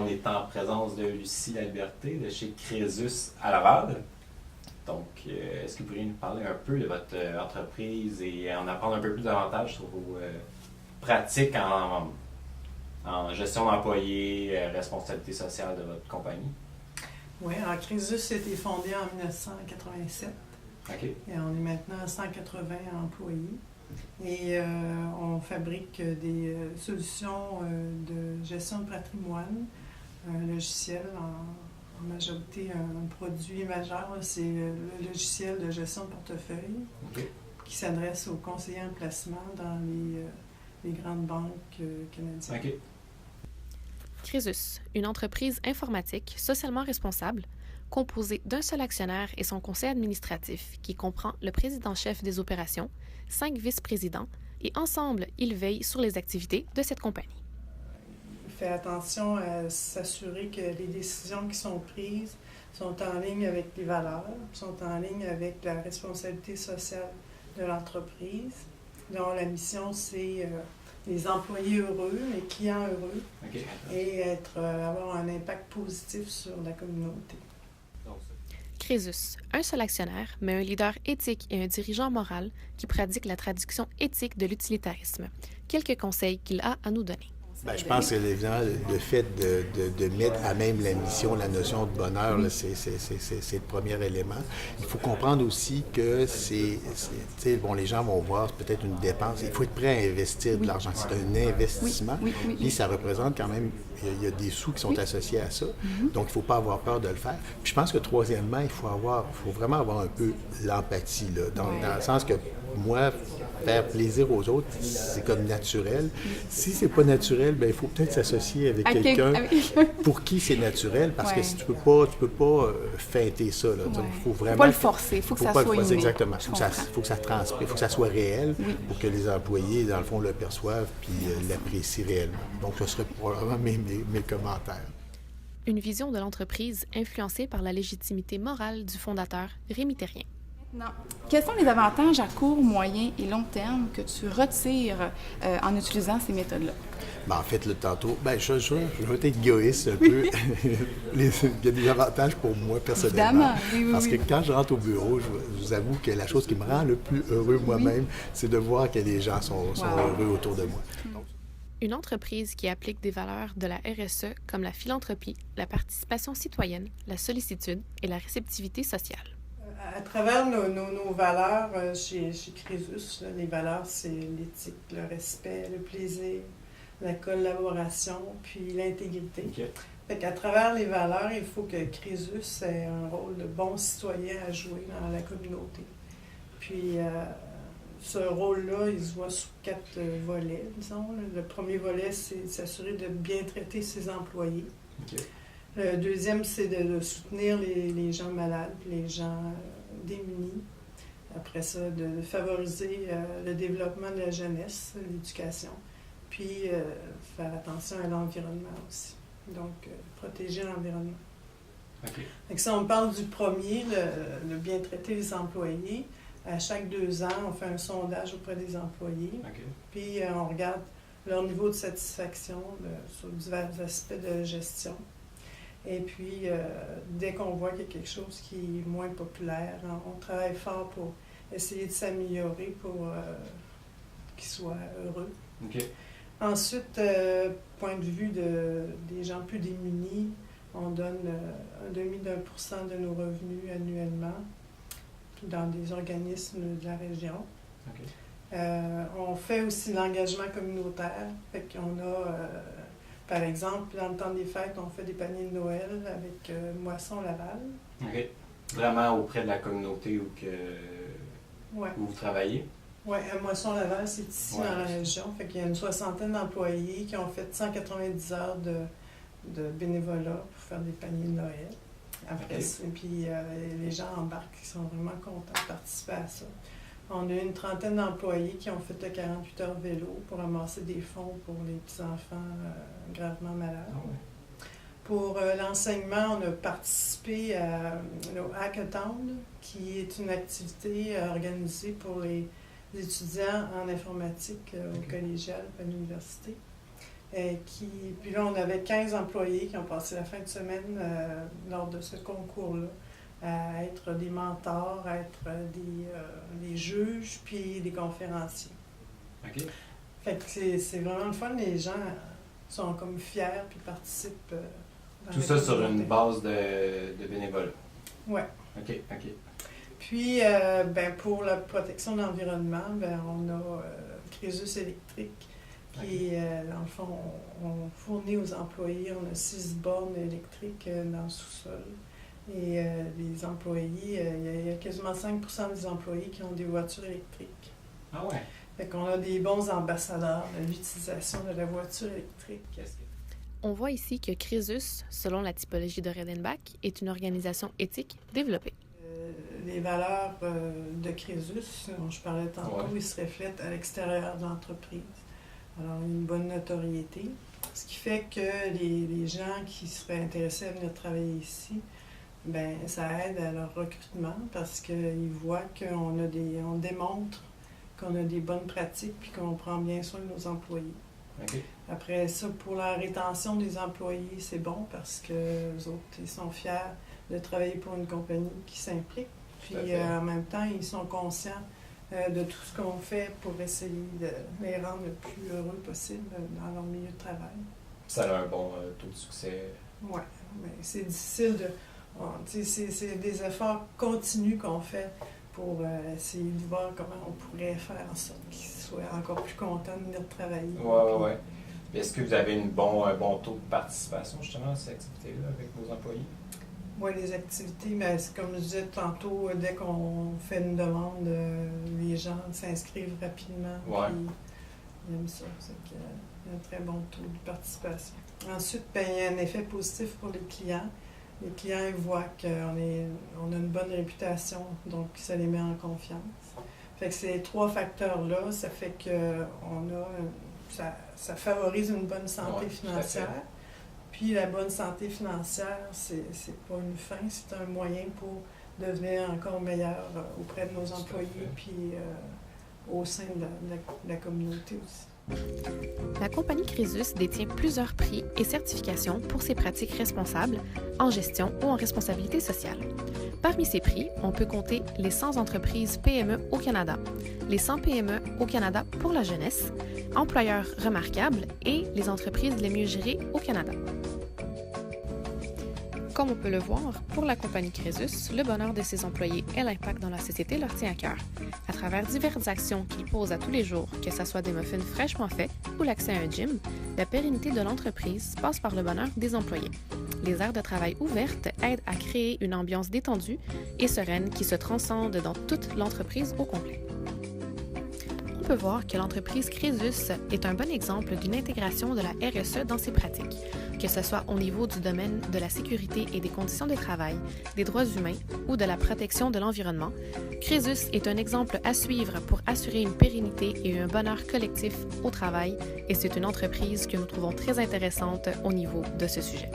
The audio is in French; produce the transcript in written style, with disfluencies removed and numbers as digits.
on est en présence de Lucie Laliberté de chez Crésus à Laval. Donc, est-ce que vous pourriez nous parler un peu de votre entreprise et en apprendre un peu plus davantage sur vos pratiques en gestion d'employés, responsabilité sociale de votre compagnie? Oui, alors Crésus a été fondé en 1987. OK. Et on est maintenant à 180 employés. Et on fabrique des solutions de gestion de patrimoine, un logiciel en majorité, un produit majeur, là, c'est le logiciel de gestion de portefeuille qui s'adresse aux conseillers en placement dans les grandes banques canadiennes. OK. Crésus, une entreprise informatique socialement responsable, composée d'un seul actionnaire et son conseil administratif qui comprend le président-chef des opérations, 5 vice-présidents, et ensemble, ils veillent sur les activités de cette compagnie. Il fait attention à s'assurer que les décisions qui sont prises sont en ligne avec les valeurs, sont en ligne avec la responsabilité sociale de l'entreprise, dont la mission, c'est les employés heureux, les clients heureux, et avoir un impact positif sur la communauté. Crésus, un seul actionnaire, mais un leader éthique et un dirigeant moral qui pratique la traduction éthique de l'utilitarisme. Quelques conseils qu'il a à nous donner. Bien, je pense que le fait de mettre à même la mission, la notion de bonheur, là, c'est le premier élément. Il faut comprendre aussi que les gens vont voir peut-être une dépense. Il faut être prêt à investir de l'argent. C'est un investissement. Puis ça représente quand même, il y a des sous qui sont associés à ça. Donc, il ne faut pas avoir peur de le faire. Puis je pense que troisièmement, il faut vraiment avoir un peu l'empathie, là, dans le sens que moi, faire plaisir aux autres, c'est comme naturel. Si c'est pas naturel, ben il faut peut-être s'associer avec quelqu'un pour qui c'est naturel, parce que si tu peux pas feinter ça. Là. Faut vraiment. Faut pas le forcer, il faut que ça soit inné. Exactement. Il faut que ça transpire, il faut que ça soit réel pour que les employés, dans le fond, le perçoivent puis l'apprécient réellement. Donc, ce serait probablement mes commentaires. Une vision de l'entreprise influencée par la légitimité morale du fondateur Rémi Thérien. Non. Quels sont les avantages à court, moyen et long terme que tu retires en utilisant ces méthodes-là? Ben, en fait, tantôt, je vais être égoïste un peu. Il y a des avantages pour moi personnellement. Évidemment, parce que quand je rentre au bureau, je vous avoue que la chose qui me rend le plus heureux moi-même, c'est de voir que les gens sont heureux autour de moi. Donc, une entreprise qui applique des valeurs de la RSE comme la philanthropie, la participation citoyenne, la sollicitude et la réceptivité sociale. À travers nos valeurs chez Crésus, les valeurs, c'est l'éthique, le respect, le plaisir, la collaboration, puis l'intégrité. Fait qu'à travers les valeurs, il faut que Crésus ait un rôle de bon citoyen à jouer dans la communauté. Puis ce rôle-là, il se voit sous 4 volets, disons. Le premier volet, c'est s'assurer de bien traiter ses employés. Le deuxième, c'est de soutenir les gens malades, les gens démunis. Après ça, de favoriser le développement de la jeunesse, l'éducation. Puis faire attention à l'environnement aussi. Donc, protéger l'environnement. Donc, si on parle du premier, de bien traiter les employés, à chaque 2 ans, on fait un sondage auprès des employés. Puis on regarde leur niveau de satisfaction sur divers aspects de gestion. Et puis, dès qu'on voit qu'il y a quelque chose qui est moins populaire, on travaille fort pour essayer de s'améliorer pour qu'ils soient heureux. Ensuite, point de vue des gens plus démunis, on donne un demi d'1% de nos revenus annuellement dans des organismes de la région. On fait aussi l'engagement communautaire. Fait qu'on a... par exemple, dans le temps des fêtes, on fait des paniers de Noël avec Moisson Laval. Vraiment auprès de la communauté où vous travaillez? Oui, Moisson Laval, c'est ici dans la région. Fait qu'il y a une 60aine d'employés qui ont fait 190 heures de bénévolat pour faire des paniers de Noël. Après, puis les gens embarquent, ils sont vraiment contents de participer à ça. On a une 30aine d'employés qui ont fait 48 heures vélo pour ramasser des fonds pour les petits-enfants gravement malades. Pour l'enseignement, on a participé au Hackathon, qui est une activité organisée pour les étudiants en informatique au collégial à l'université. Puis là, on avait 15 employés qui ont passé la fin de semaine lors de ce concours-là à être des mentors, à être des juges, puis des conférenciers. OK. Fait que c'est vraiment le fun. Les gens sont comme fiers puis participent. Dans Tout ça sur une base de bénévolat? Oui. OK. Puis, pour la protection de l'environnement, on a Crésus électrique qui, dans le fond, on fournit aux employés, on a 6 bornes électriques dans le sous-sol. Et les employés, il y a quasiment 5% des employés qui ont des voitures électriques. Ah ouais? Fait qu'on a des bons ambassadeurs de l'utilisation de la voiture électrique. On voit ici que Crésus, selon la typologie de Redenbach, est une organisation éthique développée. Les valeurs de Crésus, dont je parlais tantôt, ils se reflètent à l'extérieur de l'entreprise. Alors, il y a une bonne notoriété, ce qui fait que les gens qui seraient intéressés à venir travailler ici, ça aide à leur recrutement parce qu'ils voient on démontre qu'on a des bonnes pratiques puis qu'on prend bien soin de nos employés. Okay. Après ça, pour la rétention des employés, c'est bon parce que les autres, ils sont fiers de travailler pour une compagnie qui s'implique. Puis en même temps, ils sont conscients de tout ce qu'on fait pour essayer de les rendre le plus heureux possible dans leur milieu de travail. Ça a un bon taux de succès. Oui, mais c'est difficile de... c'est des efforts continus qu'on fait pour essayer de voir comment on pourrait faire en sorte qu'ils soient encore plus contents de venir travailler. Oui. Est-ce que vous avez un bon taux de participation justement à ces activités-là avec vos employés? Oui, les activités, c'est comme je disais tantôt, dès qu'on fait une demande, les gens s'inscrivent rapidement. Ouais. Puis ils aiment ça. C'est qu'il y a un très bon taux de participation. Ensuite, il y a un effet positif pour les clients. Les clients ils voient qu'on a une bonne réputation, donc ça les met en confiance. Fait que ces 3 facteurs-là, ça fait que ça favorise une bonne santé financière. Puis la bonne santé financière, c'est pas une fin, c'est un moyen pour devenir encore meilleur auprès de nos employés, puis au sein de la communauté aussi. La compagnie Crésus détient plusieurs prix et certifications pour ses pratiques responsables en gestion ou en responsabilité sociale. Parmi ces prix, on peut compter les 100 entreprises PME au Canada, les 100 PME au Canada pour la jeunesse, employeurs remarquables et les entreprises les mieux gérées au Canada. Comme on peut le voir, pour la compagnie Crésus, le bonheur de ses employés et l'impact dans la société leur tient à cœur. À travers diverses actions qu'ils posent à tous les jours, que ce soit des muffins fraîchement faits ou l'accès à un gym, la pérennité de l'entreprise passe par le bonheur des employés. Les aires de travail ouvertes aident à créer une ambiance détendue et sereine qui se transcende dans toute l'entreprise au complet. On peut voir que l'entreprise Crésus est un bon exemple d'une intégration de la RSE dans ses pratiques, que ce soit au niveau du domaine de la sécurité et des conditions de travail, des droits humains ou de la protection de l'environnement. Crésus est un exemple à suivre pour assurer une pérennité et un bonheur collectif au travail et c'est une entreprise que nous trouvons très intéressante au niveau de ce sujet.